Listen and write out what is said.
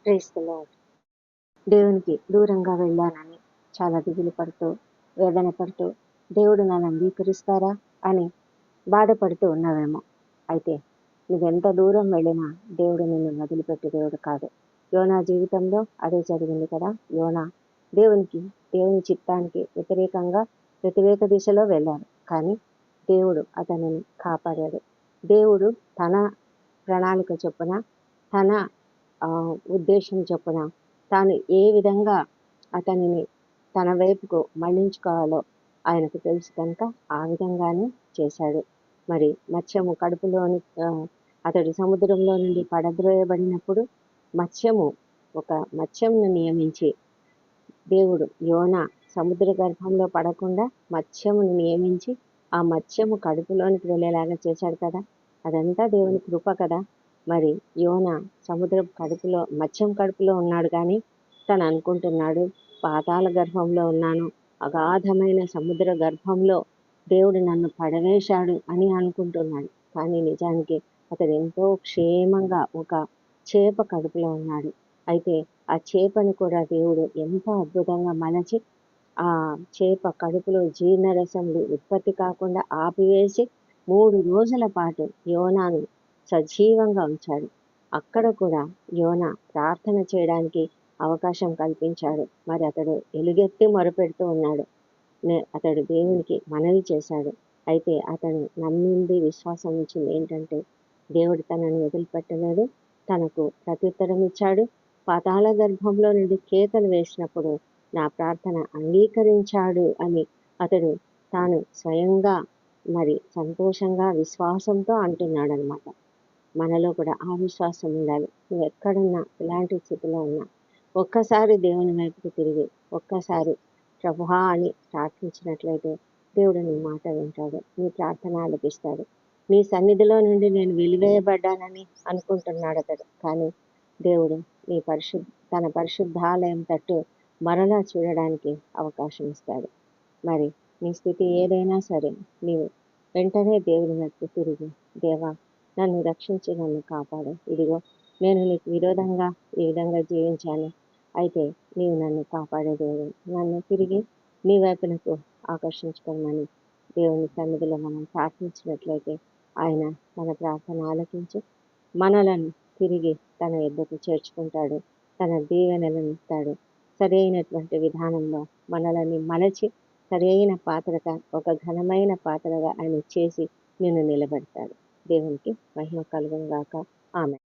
Praise the lord. దేవునికి దూరంగా వెళ్ళానని చాలా దిగులు పడుతూ, వేదన పడుతూ, దేవుడు నన్ను అంగీకరిస్తారా అని బాధపడుతూ ఉన్నావేమో. అయితే నువ్వెంత దూరం వెళ్ళినా దేవుడు నిన్ను వదిలిపెట్టే దేవుడు కాదు. యోనా జీవితంలో అదే జరిగింది కదా. యోనా దేవుని చిత్తానికి వ్యతిరేక దిశలో వెళ్ళాడు. కానీ దేవుడు అతనిని కాపాడాడు. దేవుడు తన ప్రణాళిక చొప్పున, తన ఉద్దేశం చొప్పున, తాను ఏ విధంగా అతనిని తన వైపుకు మళ్లించుకోవాలో ఆయనకు తెలుసు కనుక ఆ విధంగానే చేశాడు. మరి మత్స్యము కడుపులోని అతడు సముద్రంలో నుండి పడద్రోయబడినప్పుడు మత్స్యమును నియమించి దేవుడు యోనా సముద్ర గర్భంలో పడకుండా మత్స్యమును నియమించి ఆ మత్స్యము కడుపులోనికి వెళ్ళేలాగా చేశాడు కదా. అదంతా దేవుని కృప కదా. మరి యోనా మత్స్యం కడుపులో ఉన్నాడు, కానీ తను అనుకుంటున్నాడు పాతాళ గర్భంలో ఉన్నాను, అగాధమైన సముద్ర గర్భంలో దేవుడు నన్ను పడవేశాడు అని అనుకుంటున్నాడు. కానీ నిజానికి అతడు ఎంతో క్షేమంగా ఒక చేప కడుపులో ఉన్నాడు. అయితే ఆ చేపని కూడా దేవుడు ఎంతో అద్భుతంగా మలచి ఆ చేప కడుపులో జీర్ణరసములు ఉత్పత్తి కాకుండా ఆపివేసి 3 రోజుల పాటు యోనాను సజీవంగా ఉంచాడు. అక్కడ కూడా యోనా ప్రార్థన చేయడానికి అవకాశం కల్పించాడు. మరి అతడు ఎలుగెత్తి మొరపెడుతూ ఉన్నాడు. అతడు దేవునికి మనవి చేశాడు. అయితే అతను నమ్మింది, విశ్వాసం ఉంచింది ఏంటంటే దేవుడు తనను వదిలిపెట్టలేదు, తనకు ప్రత్యుత్తరం ఇచ్చాడు. పాతాళ గర్భంలో నుండి కేకలు వేసినప్పుడు నా ప్రార్థన అంగీకరించాడు అని అతడు తాను స్వయంగా మరి సంతోషంగా విశ్వాసంతో అంటున్నాడు అనమాట. మనలో కూడా ఆ విశ్వాసం ఉండాలి. నువ్వు ఎక్కడున్నా, ఎలాంటి స్థితిలో ఉన్నా ఒక్కసారి దేవుని వైపుకు తిరిగి ఒక్కసారి ప్రభువా అని ప్రార్థించినట్లయితే దేవుడు నీ మాట వింటాడు, నీ ప్రార్థన ఆలపిస్తాడు. నీ సన్నిధిలో నుండి నేను వెలివేయబడ్డానని అనుకుంటున్నాడు అతడు. కానీ దేవుడు తన పరిశుద్ధాలయం తట్టు మరలా చూడడానికి అవకాశం ఇస్తాడు. మరి నీ స్థితి ఏదైనా సరే నీవు వెంటనే దేవుని వైపు తిరిగి, దేవా నన్ను రక్షించి నన్ను కాపాడు, ఇదిగో నేను నీకు విరోధంగా ఈ విధంగా జీవించాను, అయితే నీవు నన్ను కాపాడే దేవుడు, నన్ను తిరిగి నీ వైపునకు ఆకర్షించుకోమని దేవుని సన్నిధిలో మనం ప్రార్థించినట్లయితే ఆయన మన ప్రార్థన ఆలకించి మనలను తిరిగి తన యొద్దకు చేర్చుకుంటాడు, తన దీవెనలను ఇస్తాడు. సరైనటువంటి విధానంలో మనల్ని మలచి సరైన పాత్రగా, ఒక ఘనమైన పాత్రగా ఆయన చేసి నిన్ను నిలబెడతాడు. దేవునికి మహిమ కలుగును గాక. ఆమేన్.